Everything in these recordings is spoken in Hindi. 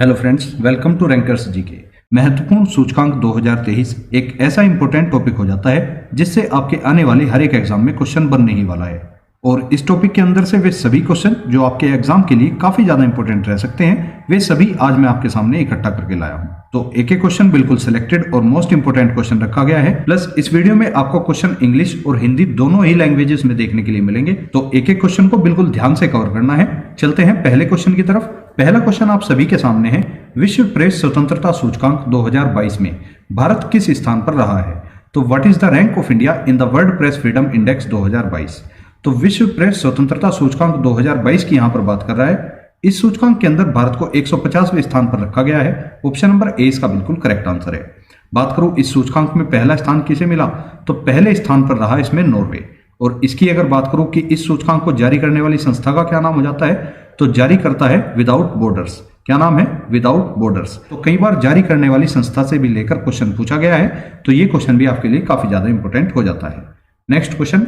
Hello friends, welcome to Rankers GK. महत्वपूर्ण सूचकांक 2023 एक ऐसा इंपॉर्टेंट टॉपिक हो जाता है जिससे आपके आने वाले हर एक एग्जाम में क्वेश्चन बनने ही वाला है। और इस टॉपिक के अंदर से वे सभी क्वेश्चन जो आपके एग्जाम के लिए काफी ज्यादा इंपॉर्टेंट रह सकते हैं, वे सभी आज मैं आपके सामने इकट्ठा करके लाया हूं। तो एक एक क्वेश्चन बिल्कुल सिलेक्टेड और मोस्ट इंपोर्टेंट क्वेश्चन रखा गया है। प्लस इस वीडियो में आपको क्वेश्चन इंग्लिश और हिंदी दोनों ही लैंग्वेजेस में देखने के लिए मिलेंगे। तो एक एक क्वेश्चन को बिल्कुल ध्यान से कवर करना है। चलते हैं पहले क्वेश्चन की तरफ। पहला क्वेश्चन आप सभी के सामने है। विश्व प्रेस स्वतंत्रता सूचकांक 2022 में भारत किस स्थान पर रहा है? तो what is the rank of India in the world press freedom index 2022? तो विश्व प्रेस स्वतंत्रता सूचकांक 2022 की यहां पर बात कर रहा है। इस सूचकांक के अंदर भारत को 150वें स्थान पर रखा गया है। ऑप्शन नंबर ए इसका बिल्कुल करेक्ट आंसर है। बात करूं इस सूचकांक में पहला स्थान किसे मिला, तो पहले स्थान पर रहा इसमें नॉर्वे। और इसकी अगर बात करूं कि इस सूचकांक को जारी करने वाली संस्था का क्या नाम हो जाता है, तो जारी करता है विदाउट बॉर्डर्स। क्या नाम है? Without borders. तो कई बार जारी करने वाली संस्था से भी लेकर क्वेश्चन पूछा गया है, तो ये क्वेश्चन भी आपके लिए काफी ज्यादा इंपॉर्टेंट हो जाता है। नेक्स्ट क्वेश्चन,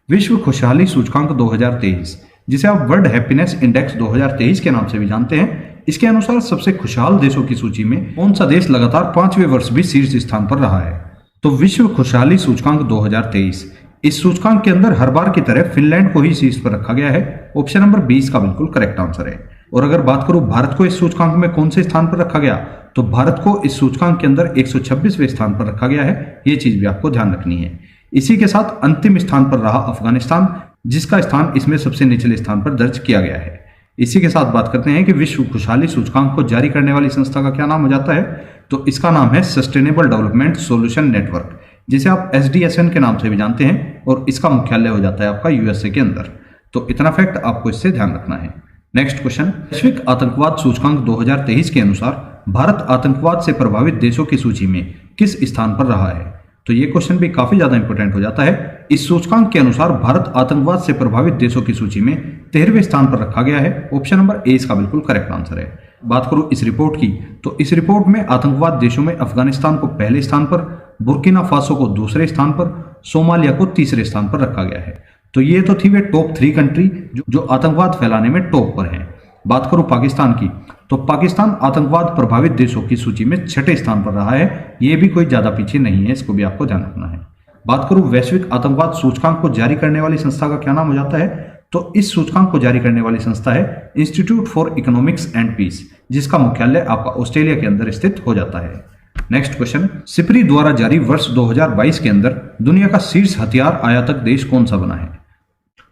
विश्व खुशहाली सूचकांक 2023, जिसे आप वर्ल्ड हैप्पीनेस इंडेक्स 2023 के नाम से भी जानते हैं, इसके अनुसार सबसे खुशहाल देशों की सूची में कौन सा देश लगातार 5वें वर्ष भी शीर्ष स्थान पर रहा है? तो विश्व खुशहाली सूचकांक 2023, इस सूचकांक के अंदर हर बार की तरह फिनलैंड को ही शीर्ष पर रखा गया है। ऑप्शन नंबर 20 का बिल्कुल करेक्ट आंसर है। और अगर बात करूं भारत को इस सूचकांक में कौन से स्थान पर रखा गया, तो भारत को इस सूचकांक के अंदर 126वें स्थान पर रखा गया है। ये चीज भी आपको ध्यान रखनी है। इसी के साथ अंतिम स्थान पर रहा अफगानिस्तान, जिसका स्थान इसमें सबसे निचले स्थान पर दर्ज किया गया है। इसी के साथ बात करते हैं कि विश्व खुशहाली सूचकांक को जारी करने वाली संस्था का क्या नाम हो जाता है, तो इसका नाम है सस्टेनेबल डेवलपमेंट सॉल्यूशन नेटवर्क, जिसे आप SDSN के नाम से भी जानते हैं। और इसका मुख्यालय हो जाता है आपका USA के अंदर। तो इतना फैक्ट आपको इससे ध्यान रखना है। नेक्स्ट क्वेश्चन, वैश्विक आतंकवाद सूचकांक 2023 के अनुसार भारत आतंकवाद से प्रभावित देशों की सूची में किस स्थान पर रहा है? तो ये क्वेश्चन भी काफी ज्यादा इंपॉर्टेंट हो जाता है। इस सूचकांक के अनुसार भारत आतंकवाद से प्रभावित देशों की सूची में 13वें स्थान पर रखा गया है। ऑप्शन नंबर ए इसका बिल्कुल करेक्ट आंसर है। बात करूं इस रिपोर्ट की, तो इस रिपोर्ट में आतंकवाद देशों में अफगानिस्तान को पहले स्थान पर, बुर्किना फासो को दूसरे स्थान पर, सोमालिया को तीसरे स्थान पर रखा गया है। तो ये तो थी वे टॉप 3 कंट्री जो आतंकवाद फैलाने में टॉप पर हैं। बात करूं पाकिस्तान की, तो पाकिस्तान आतंकवाद प्रभावित देशों की सूची में 6ठे स्थान पर रहा है। ये भी कोई ज्यादा पीछे नहीं है, इसको भी आपको ध्यान रखना है। बात करूं वैश्विक आतंकवाद सूचकांक को जारी करने वाली संस्था का क्या नाम हो जाता है, तो इस सूचकांक को जारी करने वाली संस्था है Institute for Economics and Peace, जिसका मुख्यालय आपका ऑस्ट्रेलिया के अंदर स्थित हो जाता है। नेक्स्ट क्वेश्चन, सिप्री द्वारा जारी वर्ष 2022 के अंदर दुनिया का शीर्ष हथियार आयातक देश कौन सा बना है?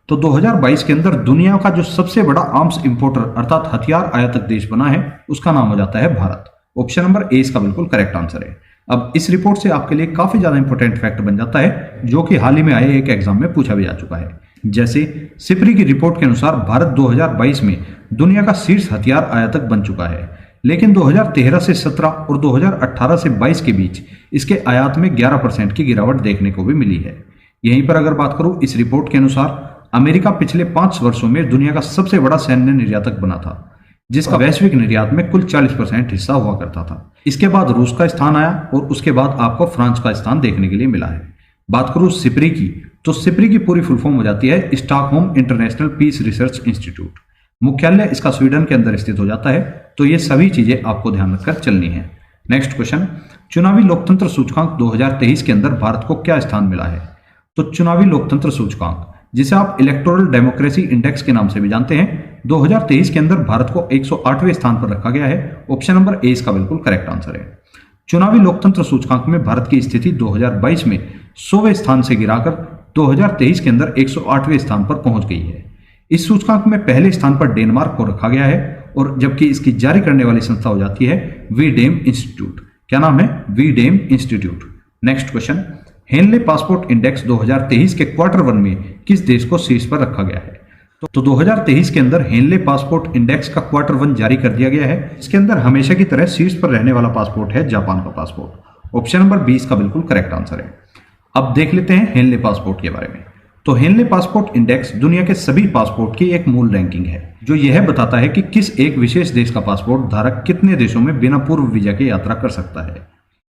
तो 2022 के अंदर दुनिया का जो सबसे बड़ा आर्म्स इंपोर्टर अर्थात हथियार आयातक देश बना है, उसका नाम हो जाता है भारत। ऑप्शन नंबर ए इसका बिल्कुल करेक्ट आंसर है। अब इस रिपोर्ट से आपके लिए काफी ज्यादा इंपॉर्टेंट फैक्ट बन जाता है, जो कि हाल ही में आए एक एग्जाम में पूछा भी जा चुका है। जैसे सिप्री की रिपोर्ट के अनुसार भारत 2022 में दुनिया का शीर्ष हथियार आयातक बन चुका है, लेकिन 2013 से 17 और 2018 से 22 के बीच इसके आयात में 11% की गिरावट देखने को भी मिली है। यहीं पर अगर बात करूं इस रिपोर्ट के अनुसार अमेरिका पिछले 5 वर्षों में दुनिया का सबसे बड़ा सैन्य निर्यातक बना था, जिसका वैश्विक निर्यात में कुल 40% हिस्सा हुआ करता था। इसके बाद रूस का स्थान आया और उसके बाद आपको फ्रांस का स्थान देखने के लिए मिला है। बात करूं सिप्री की, तो सिप्री की पूरी फुल फॉर्म हो जाती है Stockholm International Peace Research Institute. मुख्यालय इसका स्वीडन के अंदर स्थित हो जाता है। तो ये सभी चीजें आपको ध्यान रखकर चलनी है। नेक्स्ट क्वेश्चन, चुनावी लोकतंत्र सूचकांक 2023 के अंदर भारत को क्या स्थान मिला है? तो चुनावी लोकतंत्र सूचकांक, जिसे आप इलेक्टोरल डेमोक्रेसी इंडेक्स के नाम से भी जानते हैं, 2023 के अंदर भारत को 108वें स्थान पर रखा गया है। ऑप्शन नंबर ए इसका बिल्कुल करेक्ट आंसर है। चुनावी लोकतंत्र सूचकांक में भारत की स्थिति 2022 में 100वें स्थान से गिराकर 2023 के अंदर 108वें स्थान पर पहुंच गई है। इस सूचकांक में पहले स्थान पर डेनमार्क को रखा गया है, और जबकि इसकी जारी करने वाली संस्था हो जाती है वीडेम इंस्टीट्यूट। क्या नाम है? V Dem Institute. Next question, Henley Passport Index 2023 के क्वार्टर 1 में किस देश को शीर्ष पर रखा गया है? तो 2023 के अंदर हेनले पासपोर्ट इंडेक्स का क्वार्टर 1 जारी कर दिया गया है। इसके अंदर हमेशा की तरह शीर्ष पर रहने वाला पासपोर्ट है जापान का पासपोर्ट। ऑप्शन नंबर 20 का बिल्कुल करेक्ट आंसर है। अब देख लेते हैं हेनले पासपोर्ट के बारे में। तो हेनले पासपोर्ट इंडेक्स दुनिया के सभी पासपोर्ट की एक मूल रैंकिंग है, जो यह बताता है कि किस एक विशेष देश का पासपोर्ट धारक कितने देशों में बिना पूर्व वीजा के यात्रा कर सकता है।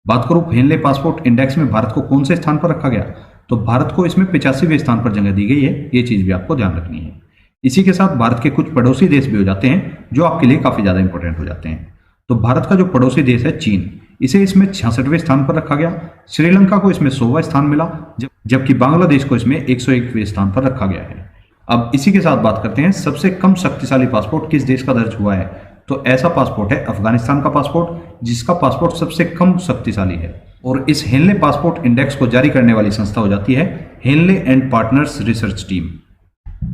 बात करूं हेनले पासपोर्ट इंडेक्स में भारत को कौन से स्थान पर रखा गया, तो भारत को इसमें 85वें स्थान पर जगह दी गई है। ये चीज भी आपको ध्यान रखनी है। इसी के साथ भारत के कुछ पड़ोसी देश भी हो जाते हैं, जो आपके लिए काफी ज्यादा इंपॉर्टेंट हो जाते हैं। तो भारत का जो पड़ोसी देश है चीन, इसे इसमें 66वें स्थान पर रखा गया। श्रीलंका को इसमें 100वां स्थान मिला, जबकि बांग्लादेश को इसमें 101वें स्थान पर रखा गया है। अब इसी के साथ बात करते हैं सबसे कम शक्तिशाली पासपोर्ट किस देश का दर्ज हुआ है। तो ऐसा पासपोर्ट है अफगानिस्तान का पासपोर्ट, जिसका पासपोर्ट सबसे कम शक्तिशाली है। और इस हेनले पासपोर्ट इंडेक्स को जारी करने वाली संस्था हो जाती है Henley and Partners research team.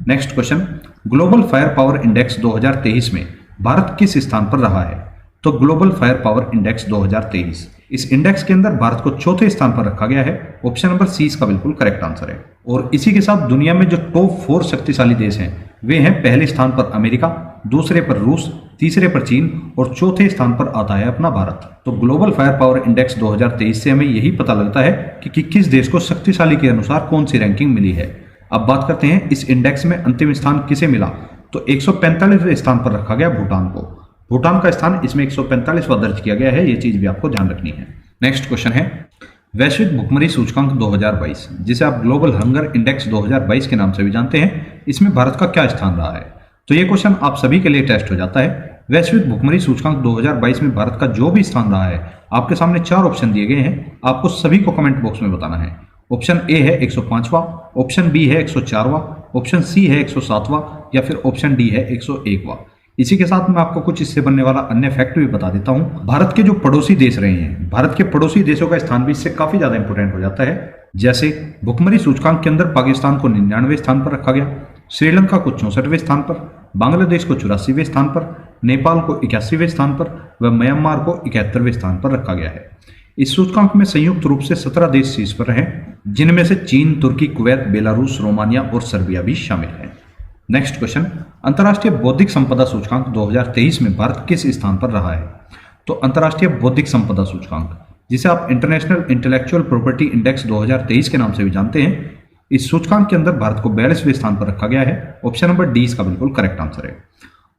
Next question, Global Firepower Index 2023 में भारत किस स्थान पर रहा है। तो ग्लोबल फायर पावर इंडेक्स 2023, इस इंडेक्स के अंदर भारत को चौथे स्थान पर रखा गया है। ऑप्शन नंबर सी इसका बिल्कुल करेक्ट आंसर है। और इसी के साथ दुनिया में जो टॉप 4 शक्तिशाली देश हैं वे हैं पहले स्थान पर अमेरिका, दूसरे पर रूस, तीसरे पर चीन और चौथे स्थान पर आता है अपना भारत। तो ग्लोबल फायर पावर इंडेक्स 2023 से हमें यही पता लगता है कि किस देश को शक्तिशाली के अनुसार कौन सी रैंकिंग मिली है। अब बात करते हैं इस इंडेक्स में अंतिम स्थान किसे मिला। तो 145वें स्थान पर रखा गया भूटान को। भूटान का स्थान इसमें 145वां दर्ज किया गया है, ये चीज भी आपको ध्यान रखनी है। नेक्स्ट क्वेश्चन है वैश्विक भुखमरी सूचकांक 2022, जिसे आप ग्लोबल हंगर इंडेक्स 2022 के नाम से भी जानते हैं, इसमें भारत का क्या स्थान रहा है। तो ये क्वेश्चन आप सभी के लिए टेस्ट हो जाता है। वैश्विक भुखमरी सूचकांक 2022 में भारत का जो भी स्थान रहा है, आपके सामने 4 ऑप्शन दिए गए हैं, आपको सभी को कमेंट बॉक्स में बताना है। ऑप्शन ए है 105वां, ऑप्शन बी है 104वां, ऑप्शन सी है 107वां या फिर ऑप्शन डी है 101वां। इसी के साथ मैं आपको कुछ इससे बनने वाला अन्य फैक्ट भी बता देता हूं। भारत के जो पड़ोसी देश रहे हैं, भारत के पड़ोसी देशों का स्थान भी इससे काफी ज्यादा इंपोर्टेंट हो जाता है। जैसे भुखमरी सूचकांक के अंदर पाकिस्तान को 99वें स्थान पर रखा गया, श्रीलंका को 64वें स्थान पर, बांग्लादेश को 84वें स्थान पर, नेपाल को 81वें स्थान पर व म्यांमार को 71वें स्थान पर रखा गया है। इस सूचकांक में संयुक्त रूप से 17 देश शीर्ष पर हैं, जिनमें से चीन, तुर्की, कुवैत, बेलारूस, रोमानिया और सर्बिया भी शामिल है। नेक्स्ट क्वेश्चन, अंतर्राष्ट्रीय बौद्धिक संपदा सूचकांक 2023 में भारत किस स्थान पर रहा है। तो अंतर्राष्ट्रीय बौद्धिक संपदा सूचकांक, जिसे आप इंटरनेशनल इंटेलेक्चुअल प्रॉपर्टी इंडेक्स 2023 के नाम से भी जानते हैं, इस सूचकांक के अंदर भारत को 42वें स्थान पर रखा गया है। ऑप्शन नंबर डी इसका बिल्कुल करेक्ट आंसर है।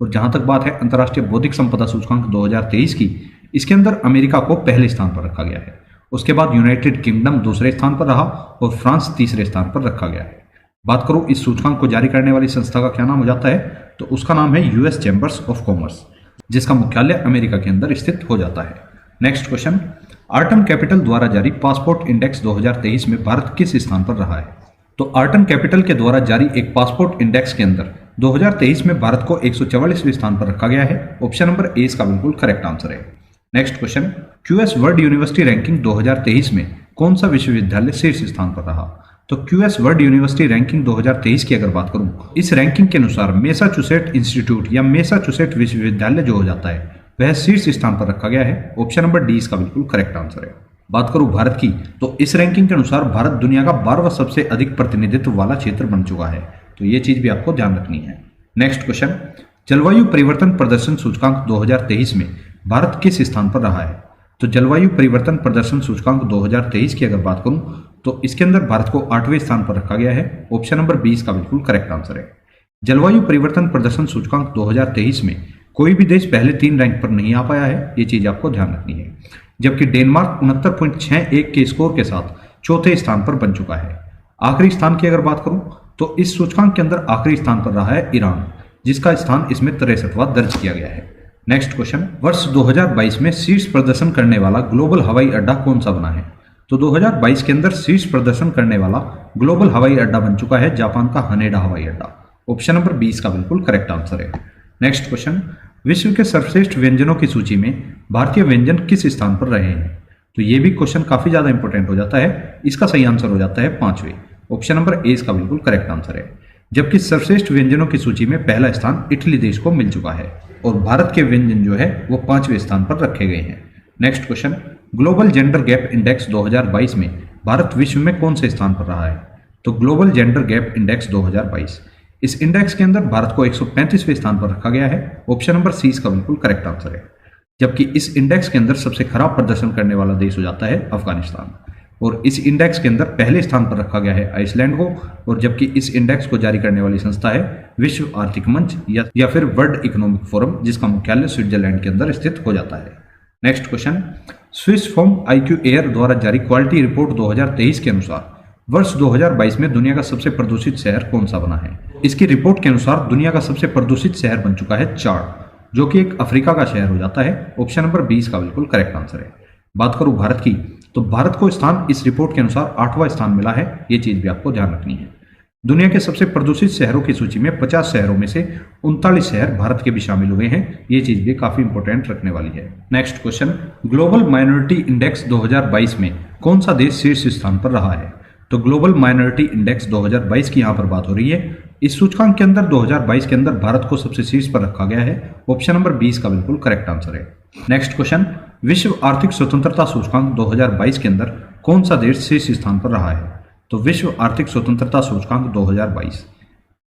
और जहां तक बात है अंतर्राष्ट्रीय बौद्धिक संपदा सूचकांक 2023 की, इसके अंदर अमेरिका को पहले स्थान पर रखा गया है। उसके बाद यूनाइटेड किंगडम दूसरे स्थान पर रहा और फ्रांस तीसरे स्थान पर रखा गया है। बात करूं इस सूचकांक को जारी करने वाली संस्था का क्या नाम हो जाता है, तो उसका नाम है यूएस चैम्बर्स ऑफ कॉमर्स, जिसका मुख्यालय अमेरिका के अंदर स्थित हो जाता है। नेक्स्ट क्वेश्चन, आर्टन कैपिटल द्वारा जारी पासपोर्ट इंडेक्स 2023 में भारत किस स्थान पर रहा है। तो आर्टन कैपिटल के द्वारा जारी एक पासपोर्ट इंडेक्स के अंदर 2023 में भारत को 144वें स्थान पर रखा गया है। ऑप्शन नंबर ए इसका बिल्कुल करेक्ट आंसर है। Next question, QS world university ranking 2023 में कौन सा विश्वविद्यालय शीर्ष स्थान पर रहा। तो क्यूएस वर्ल्ड यूनिवर्सिटी रैंकिंग 2023 की अगर बात करूं, इस रैंकिंग के अनुसार मैसाचुसेट इंस्टीट्यूट या मैसाचुसेट विश्वविद्यालय जो हो जाता है वह शीर्ष स्थान पर रखा गया है। ऑप्शन नंबर डी इसका बिल्कुल करेक्ट आंसर है। बात करूं भारत की, तो इस रैंकिंग के अनुसार भारत दुनिया का 12वां सबसे अधिक प्रतिनिधित्व वाला क्षेत्र बन चुका है। तो ये चीज भी आपको ध्यान रखनी है। नेक्स्ट क्वेश्चन, जलवायु परिवर्तन प्रदर्शन सूचकांक 2023 में भारत किस स्थान पर रहा है। तो जलवायु परिवर्तन प्रदर्शन सूचकांक 2023 की अगर बात करूं, तो इसके अंदर भारत को 8वें स्थान पर रखा गया है। ऑप्शन नंबर 20 का बिल्कुल करेक्ट आंसर है। जलवायु परिवर्तन प्रदर्शन सूचकांक 2023 में कोई भी देश पहले 3 रैंक पर नहीं आ पाया है, ये चीज आपको ध्यान रखनी है। जबकि डेनमार्क 69.61 के स्कोर के साथ चौथे स्थान पर बन चुका है। आखिरी स्थान की अगर बात करूं, तो इस सूचकांक के अंदर आखिरी स्थान पर रहा है ईरान, जिसका स्थान इसमें 63वां दर्ज किया गया है। नेक्स्ट क्वेश्चन, वर्ष 2022 में शीर्ष प्रदर्शन करने वाला ग्लोबल हवाई अड्डा कौन सा बना है। तो 2022 के अंदर शीर्ष प्रदर्शन करने वाला ग्लोबल हवाई अड्डा बन चुका है जापान का हनेडा हवाई अड्डा। ऑप्शन नंबर 20 का बिल्कुल करेक्ट आंसर है। नेक्स्ट क्वेश्चन, विश्व के सर्वश्रेष्ठ व्यंजनों की सूची में भारतीय व्यंजन किस स्थान पर रहे हैं। तो ये भी क्वेश्चन काफी ज्यादा इंपॉर्टेंट हो जाता है। इसका सही आंसर हो जाता है 5वें। ऑप्शन नंबर ए इसका बिल्कुल करेक्ट आंसर है। जबकि सर्वश्रेष्ठ व्यंजनों की सूची में पहला स्थान इटली देश को मिल चुका है और भारत के व्यंजन जो है वो 5वें स्थान पर रखे गए हैं। Next question, global gender gap index 2022 में भारत विश्व में कौन से स्थान पर रहा है। तो ग्लोबल जेंडर गैप इंडेक्स 2022, इस इंडेक्स के अंदर भारत को 135वें स्थान पर रखा गया है। ऑप्शन नंबर सी इसका बिल्कुल करेक्ट आंसर है। जबकि इस इंडेक्स के अंदर सबसे खराब प्रदर्शन करने वाला देश हो जाता है अफगानिस्तान, और इस इंडेक्स के अंदर पहले स्थान पर रखा गया है आइसलैंड को। और जबकि इस इंडेक्स को जारी करने वाली संस्था है विश्व आर्थिक मंच या फिर वर्ल्ड इकोनॉमिक फोरम, जिसका मुख्यालय स्विट्जरलैंड के अंदर स्थित हो जाता है। Next question, Swiss firm IQ air द्वारा जारी क्वालिटी रिपोर्ट 2023 के अनुसार वर्ष 2022 में दुनिया का सबसे प्रदूषित शहर कौन सा बना है। इसकी रिपोर्ट के अनुसार दुनिया का सबसे प्रदूषित शहर बन चुका है चाड, जो कि एक अफ्रीका का शहर हो जाता है। ऑप्शन नंबर 20 का बिल्कुल करेक्ट आंसर है। बात करूं भारत की, तो भारत को स्थान इस रिपोर्ट के अनुसार 8वां स्थान मिला है। ये चीज भी आपको ध्यान रखनी है। दुनिया के सबसे प्रदूषित शहरों की सूची में 50 शहरों में से 39 शहर भारत के भी शामिल हुए हैं। ये चीज भी काफी इंपॉर्टेंट रखने वाली है। Next question, global minority index 2022 में कौन सा देश शीर्ष स्थान पर रहा है? तो ग्लोबल माइनॉरिटी इंडेक्स 2022 की यहाँ पर बात हो रही है। इस सूचकांक के अंदर 2022 के अंदर भारत को सबसे शीर्ष पर रखा गया है। ऑप्शन नंबर 20 का बिल्कुल करेक्ट आंसर है। नेक्स्ट क्वेश्चन, विश्व आर्थिक स्वतंत्रता सूचकांक 2022 के अंदर कौन सा देश शीर्ष स्थान पर रहा है? तो विश्व आर्थिक स्वतंत्रता सूचकांक 2022,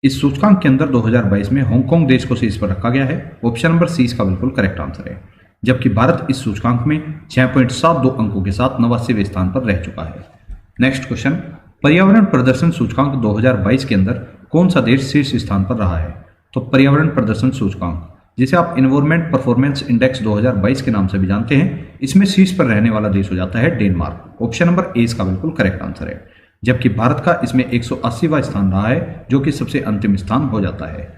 इस सूचकांक के अंदर 2022 में हांगकांग देश को शीर्ष पर रखा गया है। ऑप्शन नंबर 30 का बिल्कुल करेक्ट आंसर है। जबकि भारत इस सूचकांक में 6.72 अंकों के साथ 89वें स्थान पर रह चुका है। नेक्स्ट क्वेश्चन, पर्यावरण प्रदर्शन सूचकांक 2022 के अंदर कौन सा देश शीर्ष स्थान पर रहा है? तो पर्यावरण प्रदर्शन सूचकांक, जिसे आप एनवायरमेंट परफॉर्मेंस इंडेक्स 2022 के नाम से भी जानते हैं, इसमें शीर्ष पर रहने वाला देश हो जाता है डेनमार्क। ऑप्शन नंबर 21 का बिल्कुल करेक्ट आंसर है। जबकि भारत का इसमें 180वां स्थान रहा है, जो कि सबसे अंतिम स्थान हो जाता है।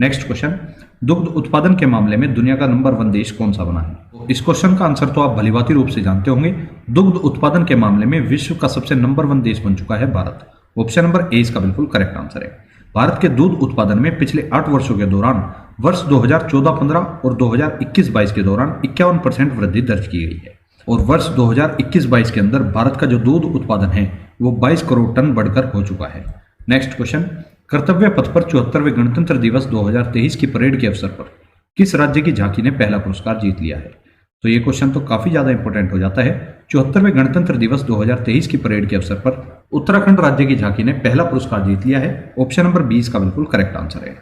नेक्स्ट क्वेश्चन, दुग्ध उत्पादन के मामले में दुनिया का नंबर 1 देश कौन सा बना है? तो इस क्वेश्चन का आंसर तो आप भलीभांति रूप से जानते होंगे। दुग्ध उत्पादन के मामले में विश्व का सबसे नंबर 1 देश बन चुका है भारत। ऑप्शन नंबर 23 का बिल्कुल करेक्ट आंसर है। भारत के दूध उत्पादन में पिछले 8 वर्षों के दौरान वर्ष 2014-15 और 2021-22 के दौरान 51% वृद्धि दर्ज की गई है। और वर्ष 2021-22 के अंदर भारत का जो दूध उत्पादन है वो 22 करोड़ टन बढ़कर हो चुका है। नेक्स्ट क्वेश्चन, कर्तव्य पथ पर 74वें गणतंत्र दिवस 2023 की परेड के अवसर पर किस राज्य की झांकी ने पहला पुरस्कार जीत लिया है? तो ये क्वेश्चन तो काफी ज्यादा इंपॉर्टेंट हो जाता है। 74वें गणतंत्र दिवस 2023 की परेड के अवसर पर उत्तराखंड राज्य की झांकी ने पहला पुरस्कार जीत लिया है। ऑप्शन नंबर 20 का बिल्कुल करेक्ट आंसर है।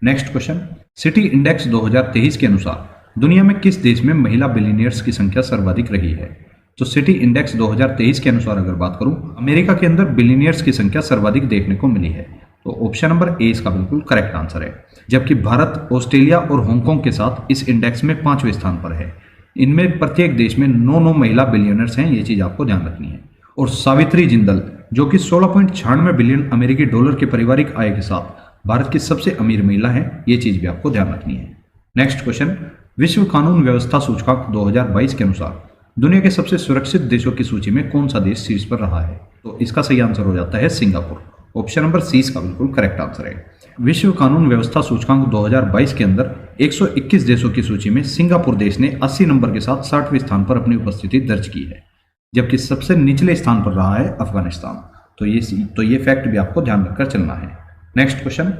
नेक्स्ट क्वेश्चन, सिटी इंडेक्स 2023 के अनुसार दुनिया में किस देश में महिला बिलियनियर्स की संख्या सर्वाधिक रही है? तो सिटी इंडेक्स 2023 के अनुसार अगर बात करूं, अमेरिका के अंदर बिलियनियर्स की संख्या सर्वाधिक देखने को मिली है। तो ऑप्शन नंबर 21 का बिल्कुल करेक्ट आंसर है। जबकि भारत, ऑस्ट्रेलिया और हांगकांग के साथ इस इंडेक्स में 5वें स्थान पर है। इनमें प्रत्येक देश में 9 महिला बिलियनर्स हैं। ये चीज आपको ध्यान रखनी है। और सावित्री जिंदल, जो कि 16.96 बिलियन अमेरिकी डॉलर के पारिवारिक आय के साथ भारत की सबसे अमीर महिला है। ये चीज भी आपको ध्यान रखनी है। नेक्स्ट क्वेश्चन, विश्व कानून व्यवस्था सूचकांक 2022 के अनुसार दुनिया के सबसे सुरक्षित देशों की सूची में कौन सा देश शीर्ष पर रहा है? तो इसका सही आंसर हो जाता है सिंगापुर। ऑप्शन नंबर 30 का बिल्कुल करेक्ट आंसर है। विश्व कानून व्यवस्था सूचकांक 2022 के अंदर 121 देशों की सूची में सिंगापुर देश ने 80 नंबर के साथ 60वें स्थान पर अपनी उपस्थिति दर्ज की है। जबकि सबसे निचले स्थान पर रहा है अफगानिस्तान। तो ये फैक्ट भी आपको ध्यान रखकर चलना है। नेक्स्ट क्वेश्चन,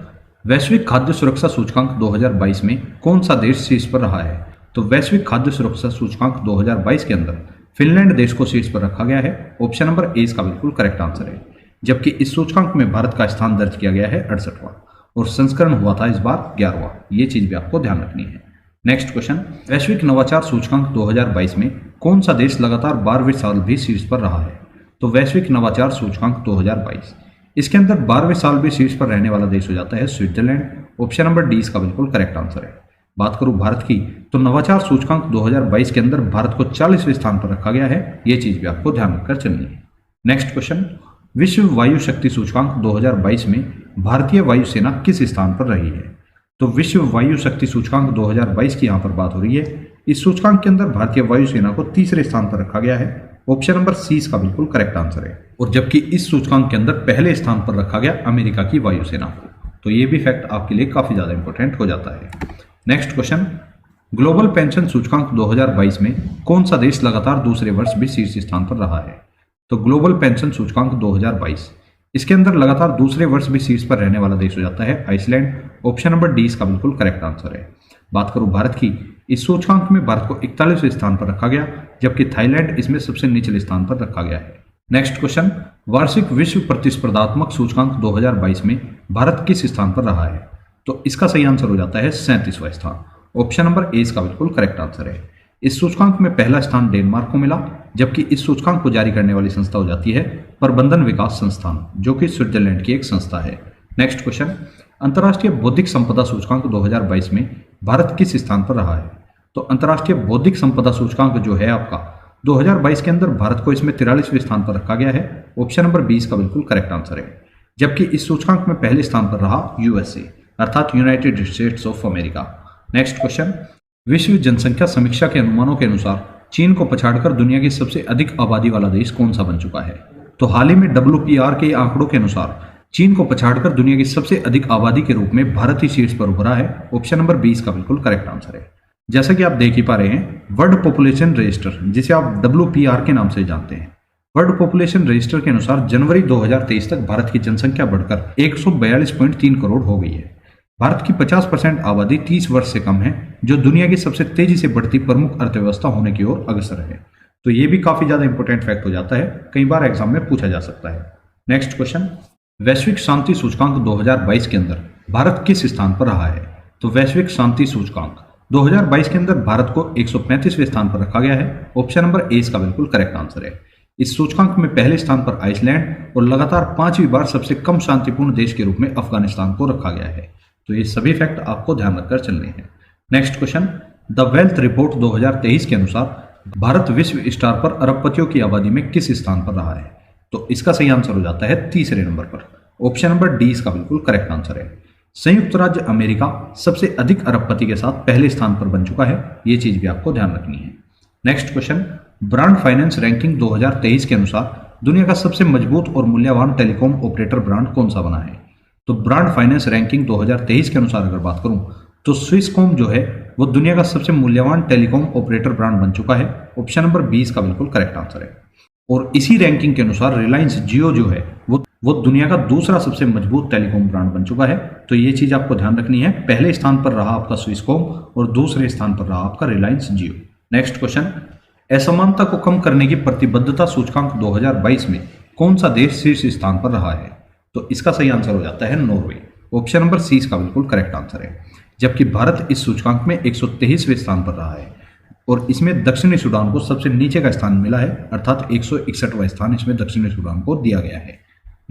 वैश्विक खाद्य सुरक्षा सूचकांक 2022 में कौन सा देश शीर्ष पर रहा है? तो वैश्विक खाद्य सुरक्षा सूचकांक 2022 के अंदर फिनलैंड देश को शीर्ष पर रखा गया है। ऑप्शन नंबर 21 का बिल्कुल करेक्ट आंसर है। जबकि इस सूचकांक में भारत का स्थान दर्ज किया गया है 68वां और संस्करण हुआ था इस बार 11वां। ये चीज भी आपको ध्यान रखनी है। नेक्स्ट क्वेश्चन, वैश्विक नवाचार सूचकांक 2022 में कौन सा देश लगातार 12वें साल भी शीर्ष पर रहा है? तो वैश्विक नवाचार सूचकांक 2022, इसके अंदर 12वें साल भी शीर्ष पर रहने वाला देश हो जाता है स्विट्जरलैंड। ऑप्शन नंबर 20 का बिल्कुल करेक्ट आंसर है। बात करूं भारत की, तो नवाचार सूचकांक 2022 के अंदर भारत को 40वें स्थान पर रखा गया है। ये चीज भी आपको ध्यान रखकर चलनी है। नेक्स्ट क्वेश्चन, विश्व वायु शक्ति सूचकांक 2022 में भारतीय वायुसेना किस स्थान पर रही है? तो विश्व वायु शक्ति सूचकांक 2022 की यहाँ पर बात हो रही है। इस सूचकांक के अंदर भारतीय वायुसेना को 3रे स्थान पर रखा गया है। ऑप्शन नंबर 30 का बिल्कुल करेक्ट आंसर है। और जबकि इस सूचकांक के अंदर पहले स्थान पर रखा गया अमेरिका की वायुसेना को। तो ये भी फैक्ट आपके लिए काफी ज्यादा इंपॉर्टेंट हो जाता है। नेक्स्ट क्वेश्चन, ग्लोबल पेंशन सूचकांक 2022 में कौन सा देश लगातार दूसरे वर्ष भी शीर्ष स्थान पर रहा है? तो ग्लोबल पेंशन सूचकांक 2022, इसके अंदर लगातार दूसरे वर्ष भी शीर्ष पर रहने वाला देश हो जाता है आइसलैंड। ऑप्शन नंबर 20 का बिल्कुल करेक्ट आंसर है। बात करूं भारत की, इस सूचकांक में भारत को 41वें स्थान पर रखा गया, जबकि थाईलैंड इसमें सबसे निचले स्थान पर रखा गया है। नेक्स्ट क्वेश्चन, वार्षिक विश्व प्रतिस्पर्धात्मक सूचकांक 2022 में भारत किस स्थान पर रहा है? तो इसका सही आंसर हो जाता है 37वां स्थान। ऑप्शन नंबर 21 का बिल्कुल करेक्ट आंसर है। इस सूचकांक में पहला स्थान डेनमार्क को मिला, जबकि इस सूचकांक को जारी करने वाली संस्था हो जाती है प्रबंधन विकास संस्थान, जो कि स्विट्जरलैंड की एक संस्था है। नेक्स्ट क्वेश्चन, अंतर्राष्ट्रीय बौद्धिक संपदा सूचकांक 2022 में भारत किस स्थान पर रहा है? तो अंतर्राष्ट्रीय बौद्धिक संपदा सूचकांक जो है आपका 2022 के अंदर भारत को इसमें 43वें स्थान पर रखा गया है। ऑप्शन नंबर 20 का बिल्कुल करेक्ट आंसर है। जबकि इस सूचकांक में पहले स्थान पर रहा यूएसए, अर्थात United states of America. Next question, विश्व जनसंख्या समीक्षा के अनुमानों के अनुसार चीन को पछाड़कर दुनिया की सबसे अधिक आबादी वाला देश कौन सा बन चुका है? तो हाल ही में WPR के आंकड़ों के अनुसार चीन को पछाड़कर दुनिया की सबसे अधिक आबादी के रूप में भारत ही शीर्ष पर उभरा है। ऑप्शन नंबर 20 का बिल्कुल करेक्ट आंसर है। जैसा कि आप देख ही पा रहे हैं, वर्ल्ड पॉपुलेशन रजिस्टर, जिसे आप WPR के नाम से जानते हैं, वर्ल्ड पॉपुलेशन रजिस्टर के अनुसार जनवरी 2023 तक भारत की जनसंख्या बढ़कर 142.3 करोड़ हो गई है। भारत की 50% आबादी 30 वर्ष से कम है, जो दुनिया की सबसे तेजी से बढ़ती प्रमुख अर्थव्यवस्था होने की ओर अग्रसर है। तो ये भी काफी ज्यादा इंपॉर्टेंट फैक्ट हो जाता है, कई बार एग्जाम में पूछा जा सकता है। नेक्स्ट क्वेश्चन, वैश्विक शांति सूचकांक 2022 के अंदर भारत किस स्थान पर रहा है? तो वैश्विक शांति सूचकांक 2022 के अंदर भारत को 135वें स्थान पर रखा गया है। ऑप्शन नंबर ए इसका बिल्कुल करेक्ट आंसर है। इस सूचकांक में पहले स्थान पर आइसलैंड और लगातार 5वीं बार सबसे कम शांतिपूर्ण देश के रूप में अफगानिस्तान को रखा गया है। तो ये सभी फैक्ट आपको ध्यान रखकर चलने हैं। Next question, the wealth report 2023 के अनुसार भारत विश्व स्टार पर अरबपतियों की आबादी में किस स्थान पर रहा है? तो इसका सही आंसर हो जाता है तीसरे नंबर पर। ऑप्शन नंबर डी इसका बिल्कुल करेक्ट आंसर है। संयुक्त राज्य अमेरिका सबसे अधिक अरबपति के साथ पहले स्थान पर बन चुका है, ये चीज भी आपको ध्यान रखनी है। Next question, brand finance ranking 2023 के अनुसार दुनिया का सबसे मजबूत और मूल्यवान टेलीकॉम ऑपरेटर ब्रांड कौन सा बना है? तो ब्रांड फाइनेंस रैंकिंग 2023 के अनुसार अगर बात करूं तो स्विसकॉम जो है वो दुनिया का सबसे मूल्यवान टेलीकॉम ऑपरेटर ब्रांड बन चुका है। ऑप्शन नंबर 20 का बिल्कुल करेक्ट आंसर है। और इसी रैंकिंग के अनुसार रिलायंस जियो जो है वो दुनिया का दूसरा सबसे मजबूत टेलीकॉम ब्रांड बन चुका है। तो ये चीज आपको ध्यान रखनी है, पहले स्थान पर रहा आपका स्विसकॉम और दूसरे स्थान पर रहा आपका रिलायंस जियो। नेक्स्ट क्वेश्चन, असमानता को कम करने की प्रतिबद्धता सूचकांक 2022 में कौन सा देश शीर्ष स्थान पर रहा है? तो इसका सही आंसर हो जाता है नॉर्वे। ऑप्शन नंबर सी इसका बिल्कुल करेक्ट आंसर है। जबकि भारत इस सूचकांक में 123वें स्थान पर रहा है और इसमें दक्षिणी सूडान को सबसे नीचे का स्थान मिला है, अर्थात 161वां स्थान इसमें दक्षिणी सूडान को दिया गया है।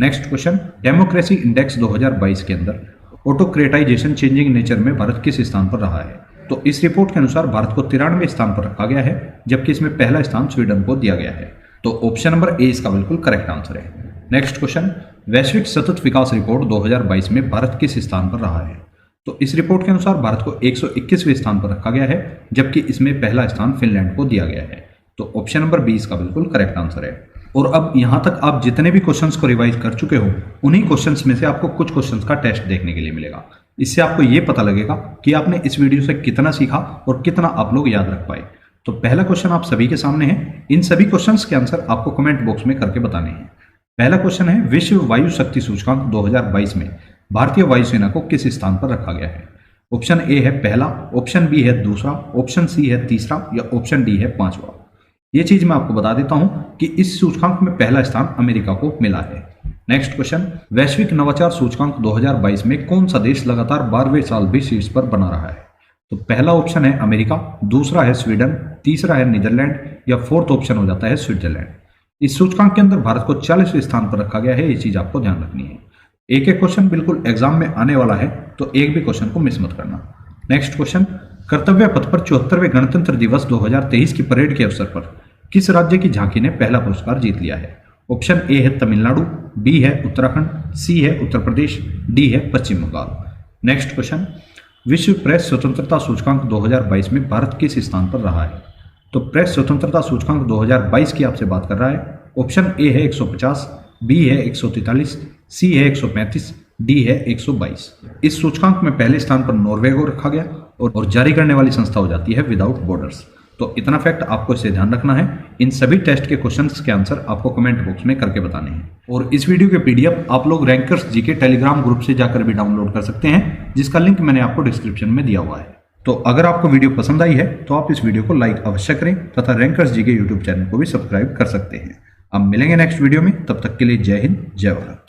नेक्स्ट क्वेश्चन, डेमोक्रेसी इंडेक्स 2022 के अंदर ऑटोक्रेटाइजेशन चेंजिंग नेचर में भारत किस स्थान पर रहा है? तो इस रिपोर्ट के अनुसार भारत को 93वें स्थान पर रखा गया है, जबकि इसमें पहला स्थान स्वीडन को दिया गया है। तो ऑप्शन नंबर ए इसका बिल्कुल करेक्ट आंसर है। नेक्स्ट क्वेश्चन, वैश्विक सतत विकास रिपोर्ट 2022 में भारत किस स्थान पर रहा है? तो इस रिपोर्ट के अनुसार भारत को 121वें स्थान पर रखा गया है, जबकि इसमें पहला स्थान फिनलैंड को दिया गया है। तो ऑप्शन नंबर 20 का बिल्कुल करेक्ट आंसर है। और अब यहां तक आप जितने भी क्वेश्चंस को रिवाइज कर चुके हो, उन्हीं क्वेश्चंस में से आपको कुछ क्वेश्चंस का टेस्ट देखने के लिए मिलेगा। इससे आपको यह पता लगेगा कि आपने इस वीडियो से कितना सीखा और कितना आप लोग याद रख पाए। तो पहला क्वेश्चन आप सभी के सामने है। इन सभी क्वेश्चंस के आंसर आपको कमेंट बॉक्स में करके बताने हैं। पहला क्वेश्चन है, विश्व वायु शक्ति सूचकांक 2022 में भारतीय वायुसेना को किस स्थान पर रखा गया है? ऑप्शन ए है पहला, ऑप्शन बी है दूसरा, ऑप्शन सी है तीसरा या ऑप्शन डी है पांचवा। ये चीज मैं आपको बता देता हूं कि इस सूचकांक में पहला स्थान अमेरिका को मिला है। नेक्स्ट क्वेश्चन, वैश्विक नवाचार सूचकांक 2022 में कौन सा देश लगातार 12वें साल भी शीर्ष पर बना रहा है? तो पहला ऑप्शन है अमेरिका, दूसरा है स्वीडन, तीसरा है नीदरलैंड या फोर्थ ऑप्शन हो जाता है स्विट्जरलैंड। इस सूचकांक के अंदर भारत को 40वें स्थान पर रखा गया है, ये चीज आपको ध्यान रखनी है। एक एक क्वेश्चन बिल्कुल एग्जाम में आने वाला है, तो एक भी क्वेश्चन को मिस मत करना। नेक्स्ट क्वेश्चन, कर्तव्य पथ पर 74वें गणतंत्र दिवस 2023 की परेड के अवसर पर किस राज्य की झांकी ने पहला पुरस्कार जीत लिया है? ऑप्शन ए है तमिलनाडु, बी है उत्तराखंड, सी है उत्तर प्रदेश, डी है पश्चिम बंगाल। नेक्स्ट क्वेश्चन, विश्व प्रेस स्वतंत्रता सूचकांक 2022 में भारत किस स्थान पर रहा है? तो प्रेस स्वतंत्रता सूचकांक 2022 की आपसे बात कर रहा है। ऑप्शन ए है 150, बी है 143, सी है 135, डी है 122। इस सूचकांक में पहले स्थान पर नॉर्वे को रखा गया और जारी करने वाली संस्था हो जाती है विदाउट बॉर्डर्स। तो इतना फैक्ट आपको इसे ध्यान रखना है। इन सभी टेस्ट के क्वेश्चंस के आंसर आपको कमेंट बॉक्स में करके बताने हैं। और इस वीडियो के पीडीएफ आप लोग रैंकर्स जी के टेलीग्राम ग्रुप से जाकर भी डाउनलोड कर सकते हैं, जिसका लिंक मैंने आपको डिस्क्रिप्शन में दिया हुआ है। तो अगर आपको वीडियो पसंद आई है तो आप इस वीडियो को लाइक अवश्य करें तथा रैंकर्स जी के यूट्यूब चैनल को भी सब्सक्राइब कर सकते हैं। अब मिलेंगे नेक्स्ट वीडियो में, तब तक के लिए जय हिंद, जय भारत।